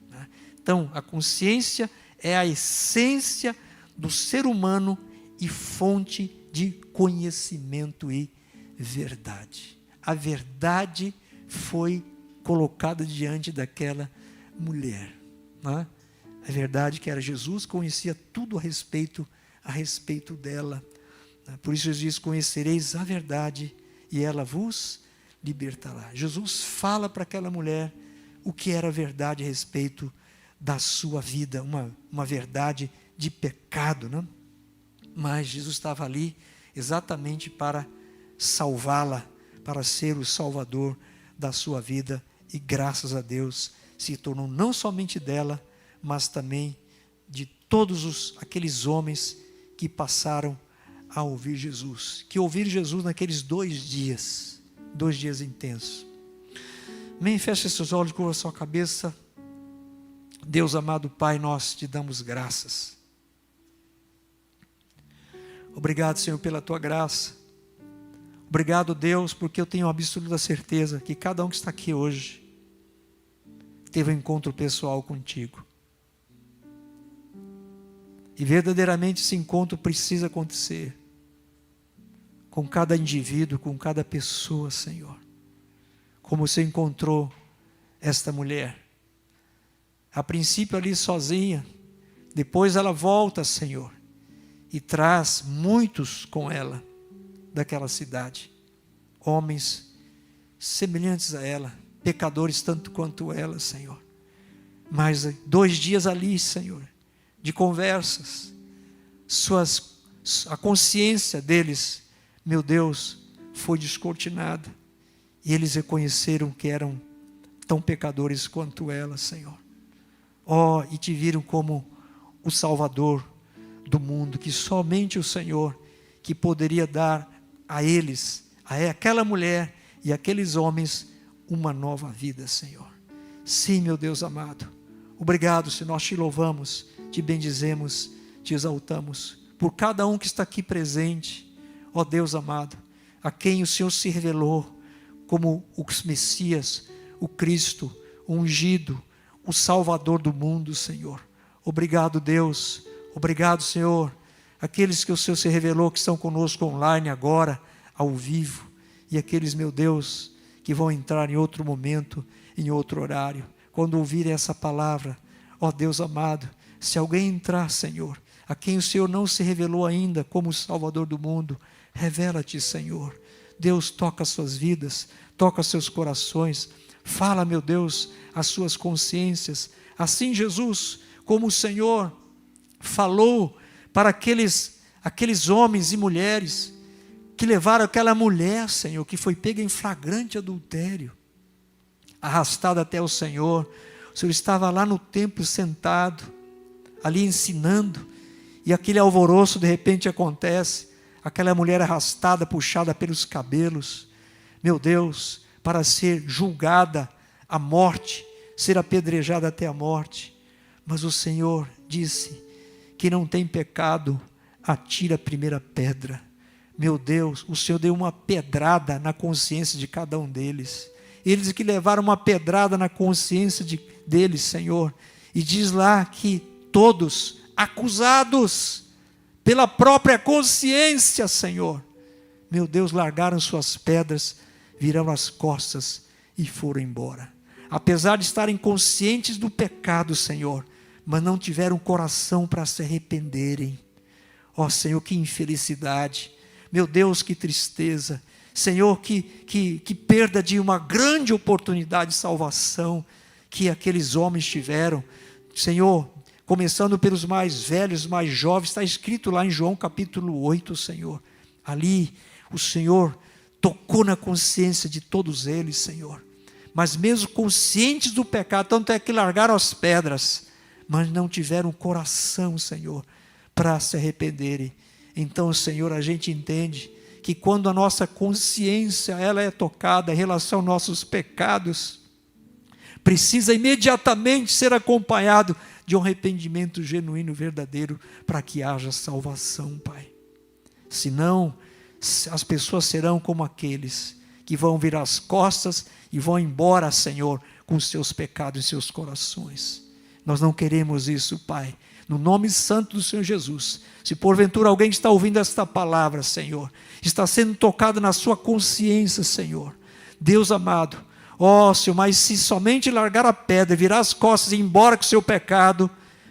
Né? Então, a consciência é a essência do ser humano e fonte de conhecimento e verdade. A verdade foi colocada diante daquela mulher. Né? A verdade que era Jesus, conhecia tudo a respeito dela. Por isso Jesus diz, conhecereis a verdade e ela vos libertará. Jesus fala para aquela mulher o que era a verdade a respeito da sua vida, uma verdade de pecado, né? Mas Jesus estava ali exatamente para salvá-la, para ser o salvador da sua vida, e graças a Deus se tornou não somente dela, mas também de todos aqueles homens que passaram a ouvir Jesus, que ouviram Jesus naqueles 2 dias intensos. Amém? Feche seus olhos, curva sua cabeça. Deus amado Pai, nós te damos graças. Obrigado, Senhor, pela tua graça. Obrigado, Deus, porque eu tenho absoluta certeza que cada um que está aqui hoje teve um encontro pessoal contigo. E verdadeiramente esse encontro precisa acontecer com cada indivíduo, com cada pessoa, Senhor. Como você encontrou esta mulher. A princípio ali sozinha, depois ela volta, Senhor, e traz muitos com ela daquela cidade. Homens semelhantes a ela, pecadores tanto quanto ela, Senhor. Mas 2 dias ali, Senhor, de conversas, a consciência deles, meu Deus, foi descortinada. E eles reconheceram que eram tão pecadores quanto ela, Senhor. E te viram como o Salvador do mundo, que somente o Senhor que poderia dar a eles, aquela mulher e aqueles homens, uma nova vida, Senhor. Sim, meu Deus amado. Obrigado, Senhor, nós te louvamos, te bendizemos, te exaltamos, por cada um que está aqui presente, ó Deus amado, a quem o Senhor se revelou como o Messias, o Cristo, o ungido, o Salvador do mundo, Senhor. Obrigado, Deus. Obrigado, Senhor. Aqueles que o Senhor se revelou, que estão conosco online agora, ao vivo. E aqueles, meu Deus, que vão entrar em outro momento, em outro horário. Quando ouvirem essa palavra, ó Deus amado, se alguém entrar, Senhor, a quem o Senhor não se revelou ainda como o Salvador do mundo, revela-te, Senhor. Deus, toca as suas vidas, toca seus corações. Fala, meu Deus, as suas consciências. Assim, Jesus, como o Senhor falou para aqueles homens e mulheres que levaram aquela mulher, Senhor, que foi pega em flagrante adultério, arrastada até o Senhor. O Senhor estava lá no templo sentado, ali ensinando, e aquele alvoroço de repente acontece, aquela mulher arrastada, puxada pelos cabelos, meu Deus, para ser julgada à morte, ser apedrejada até a morte. Mas o Senhor disse que não tem pecado, atira a primeira pedra. Meu Deus, o Senhor deu uma pedrada na consciência de cada um deles. Eles que levaram uma pedrada na consciência deles, Senhor. E diz lá que todos acusados pela própria consciência, Senhor, meu Deus, largaram suas pedras, viraram as costas e foram embora. Apesar de estarem conscientes do pecado, Senhor, mas não tiveram coração para se arrependerem. Ó Senhor, que infelicidade. Meu Deus, que tristeza. Senhor, que perda de uma grande oportunidade de salvação que aqueles homens tiveram. Senhor, começando pelos mais velhos, mais jovens, está escrito lá em João capítulo 8, Senhor. Ali o Senhor tocou na consciência de todos eles, Senhor. Mas mesmo conscientes do pecado, tanto é que largaram as pedras, mas não tiveram coração, Senhor, para se arrependerem. Então, Senhor, a gente entende que quando a nossa consciência ela é tocada em relação aos nossos pecados, precisa imediatamente ser acompanhado de um arrependimento genuíno, verdadeiro, para que haja salvação, Pai. Senão, as pessoas serão como aqueles que vão virar as costas e vão embora, Senhor, com os seus pecados em seus corações. Nós não queremos isso, Pai. No nome santo do Senhor Jesus, se porventura alguém está ouvindo esta palavra, Senhor, está sendo tocado na sua consciência, Senhor, Deus amado, ó Senhor, mas se somente largar a pedra, virar as costas e ir embora com o seu pecado,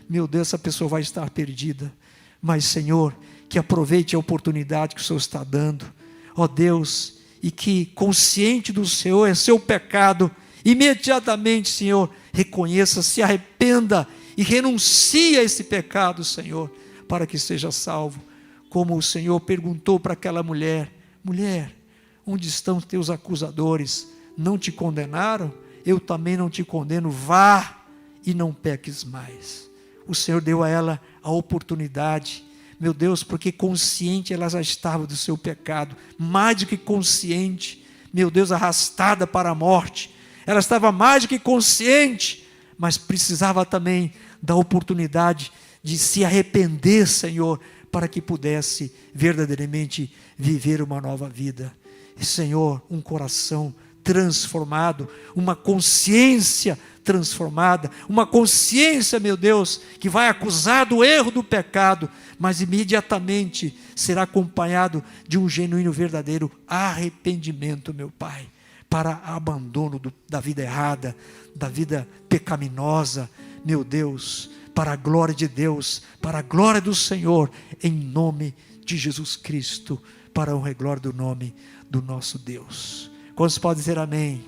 meu Deus, essa pessoa vai estar perdida. Mas, Senhor, que aproveite a oportunidade que o Senhor está dando, ó Deus, e que consciente do Senhor é seu pecado, imediatamente, Senhor, reconheça, se arrependa e renuncie a esse pecado, Senhor, para que seja salvo. Como o Senhor perguntou para aquela mulher: mulher, onde estão teus acusadores? Não te condenaram? Eu também não te condeno, vá e não peques mais. O Senhor deu a ela a oportunidade, meu Deus, porque consciente ela já estava do seu pecado, mais do que consciente, meu Deus, arrastada para a morte, ela estava mais do que consciente, mas precisava também da oportunidade de se arrepender, Senhor, para que pudesse verdadeiramente viver uma nova vida. E, Senhor, um coração transformado, uma consciência transformada, uma consciência, meu Deus, que vai acusar do erro do pecado, mas imediatamente será acompanhado de um genuíno, verdadeiro arrependimento, meu Pai, para abandono da vida errada, da vida pecaminosa, meu Deus, para a glória de Deus, para a glória do Senhor, em nome de Jesus Cristo, para a honra e glória do nome do nosso Deus. Quantos podem dizer amém?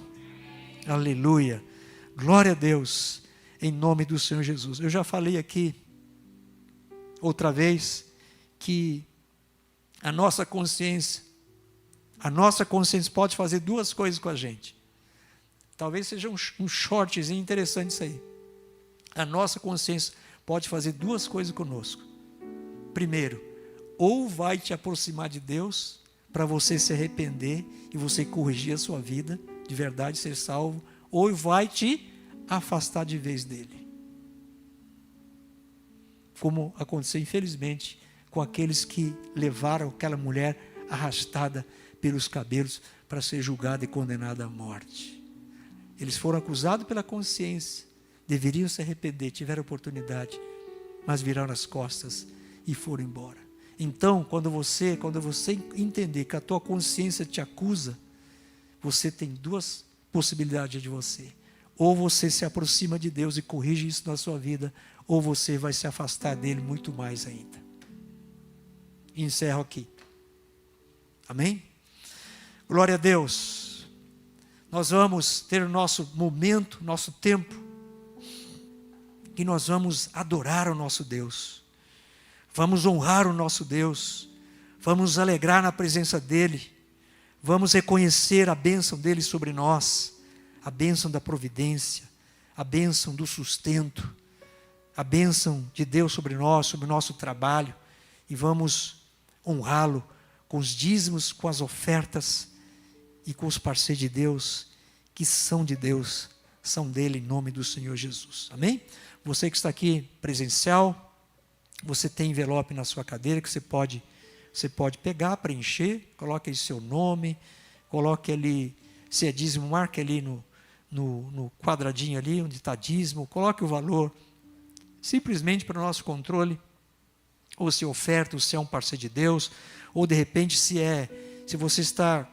Aleluia, glória a Deus, em nome do Senhor Jesus. Eu já falei aqui, outra vez, que a nossa consciência pode fazer duas coisas com a gente. Talvez seja um shortzinho interessante isso aí. A nossa consciência pode fazer duas coisas conosco. Primeiro, ou vai te aproximar de Deus para você se arrepender e você corrigir a sua vida, de verdade ser salvo, ou vai te afastar de vez dele. Como aconteceu, infelizmente, com aqueles que levaram aquela mulher arrastada pelos cabelos para ser julgada e condenada à morte. Eles foram acusados pela consciência, deveriam se arrepender, tiveram oportunidade, mas viraram as costas e foram embora. Então, quando você entender que a tua consciência te acusa, você tem duas possibilidades de você. Ou você se aproxima de Deus e corrige isso na sua vida, ou você vai se afastar dele muito mais ainda. E encerro aqui. Amém? Glória a Deus. Nós vamos ter o nosso momento, nosso tempo, que nós vamos adorar o nosso Deus. Vamos honrar o nosso Deus. Vamos nos alegrar na presença dEle. Vamos reconhecer a bênção dEle sobre nós. A bênção da providência. A bênção do sustento. A bênção de Deus sobre nós, sobre o nosso trabalho. E vamos honrá-lo com os dízimos, com as ofertas e com os parceiros de Deus, que são de Deus, são dele em nome do Senhor Jesus. Amém? Você que está aqui presencial, você tem envelope na sua cadeira que você pode pegar, preencher, coloque aí seu nome, coloque ali, se é dízimo, marque ali no quadradinho ali, onde está dízimo, coloque o valor, simplesmente para o nosso controle, ou se oferta, ou se é um parceiro de Deus, ou de repente se você está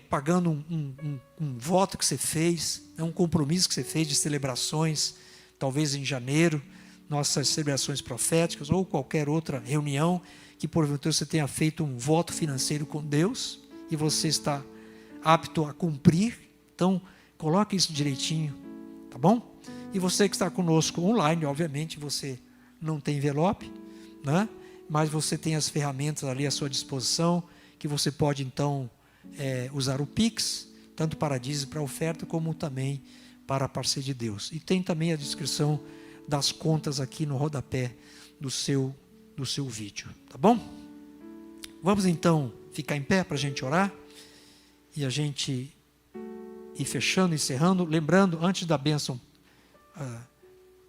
pagando um voto que você fez, um compromisso que você fez de celebrações, talvez em janeiro, nossas celebrações proféticas, ou qualquer outra reunião, que porventura você tenha feito um voto financeiro com Deus, e você está apto a cumprir, então coloque isso direitinho, tá bom? E você que está conosco online, obviamente, você não tem envelope, né? Mas você tem as ferramentas ali à sua disposição, que você pode então usar o Pix, tanto para dízimo, para oferta, como também para a parceria de Deus. E tem também a descrição das contas aqui no rodapé do seu vídeo, tá bom? Vamos então ficar em pé para a gente orar e a gente ir fechando, encerrando, lembrando antes da bênção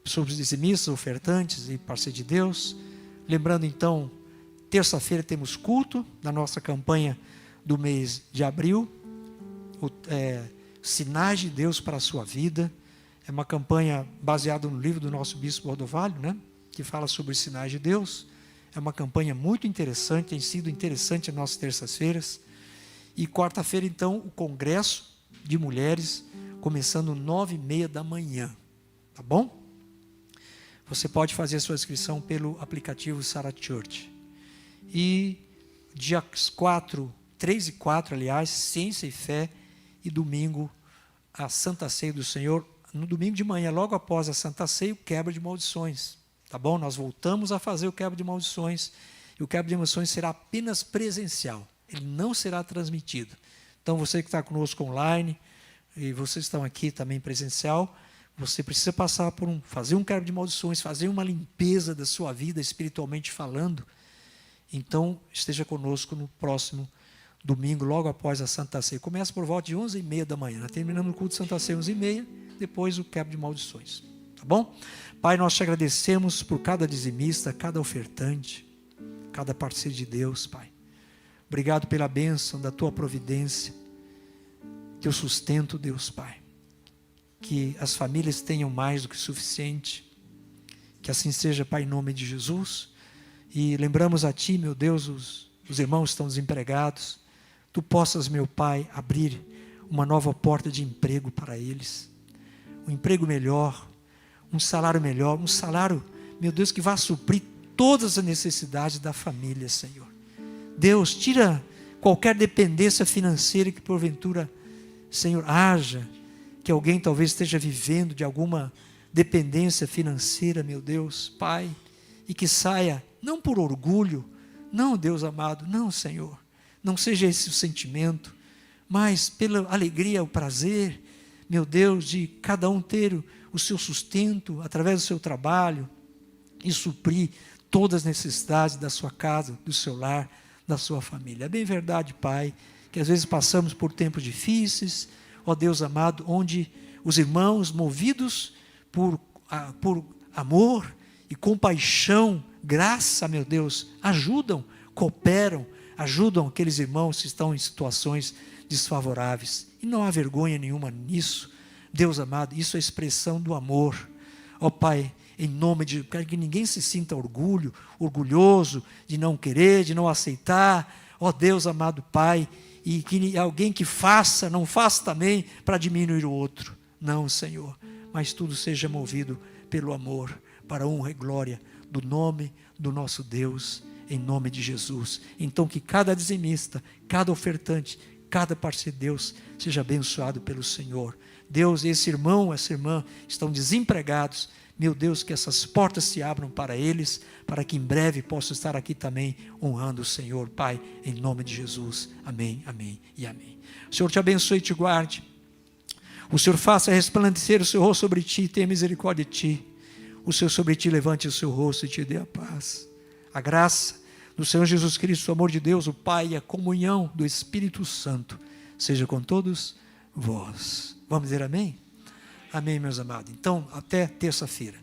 sobre os dizimistas, ofertantes e parceria de Deus. Lembrando então, terça-feira temos culto na nossa campanha do mês de abril, Sinais de Deus para a sua vida. É uma campanha baseada no livro do nosso bispo Rodovalho, né, que fala sobre os sinais de Deus. É uma campanha muito interessante, tem sido interessante as nossas terças-feiras. E quarta-feira então o congresso de mulheres, começando 9h30 da manhã, tá bom? Você pode fazer a sua inscrição pelo aplicativo Sarah Church. E dias 3 e 4, aliás, ciência e fé, e domingo, a Santa Ceia do Senhor. No domingo de manhã, logo após a Santa Ceia, o quebra de maldições. Tá bom? Nós voltamos a fazer o quebra de maldições. E o quebra de maldições será apenas presencial. Ele não será transmitido. Então, você que está conosco online, e vocês estão aqui também presencial, você precisa passar por fazer um quebra de maldições, fazer uma limpeza da sua vida, espiritualmente falando. Então, esteja conosco no próximo domingo, logo após a Santa Ceia. Começa por volta de 11h30 da manhã. Nós terminamos o culto de Santa Ceia 11h30, depois o quebra de maldições. Tá bom? Pai, nós te agradecemos por cada dizimista, cada ofertante, cada parceiro de Deus, Pai. Obrigado pela bênção da tua providência, teu sustento, Deus, Pai. Que as famílias tenham mais do que o suficiente. Que assim seja, Pai, em nome de Jesus. E lembramos a Ti, meu Deus, os irmãos estão desempregados. Tu possas, meu Pai, abrir uma nova porta de emprego para eles. Um emprego melhor, um salário melhor, um salário, meu Deus, que vá suprir todas as necessidades da família, Senhor. Deus, tira qualquer dependência financeira que porventura, Senhor, haja, que alguém talvez esteja vivendo de alguma dependência financeira, meu Deus, Pai, e que saia, não por orgulho, não, Deus amado, não, Senhor, não seja esse o sentimento, mas pela alegria, o prazer, meu Deus, de cada um ter o seu sustento através do seu trabalho e suprir todas as necessidades da sua casa, do seu lar, da sua família. É bem verdade, Pai, que às vezes passamos por tempos difíceis, ó Deus amado, onde os irmãos, movidos por amor e compaixão, graça, meu Deus, ajudam, cooperam, ajudam aqueles irmãos que estão em situações desfavoráveis. E não há vergonha nenhuma nisso, Deus amado, isso é expressão do amor. Ó Pai, em nome de... Quero que ninguém se sinta orgulhoso de não querer, de não aceitar. Ó Deus amado Pai, e que alguém que faça, não faça também para diminuir o outro. Não, Senhor, mas tudo seja movido pelo amor, para a honra e glória do nome do nosso Deus, em nome de Jesus. Então que cada dizimista, cada ofertante, cada parceiro de Deus seja abençoado pelo Senhor. Deus, esse irmão, essa irmã estão desempregados. Meu Deus, que essas portas se abram para eles, para que em breve possam estar aqui também honrando o Senhor, Pai, em nome de Jesus. Amém, amém e amém. O Senhor te abençoe e te guarde. O Senhor faça resplandecer o seu rosto sobre ti, tenha misericórdia de ti. O Senhor sobre ti levante o seu rosto e te dê a paz. A graça do Senhor Jesus Cristo, o amor de Deus, o Pai e a comunhão do Espírito Santo seja com todos vós. Vamos dizer amém? Amém, meus amados. Então, até terça-feira.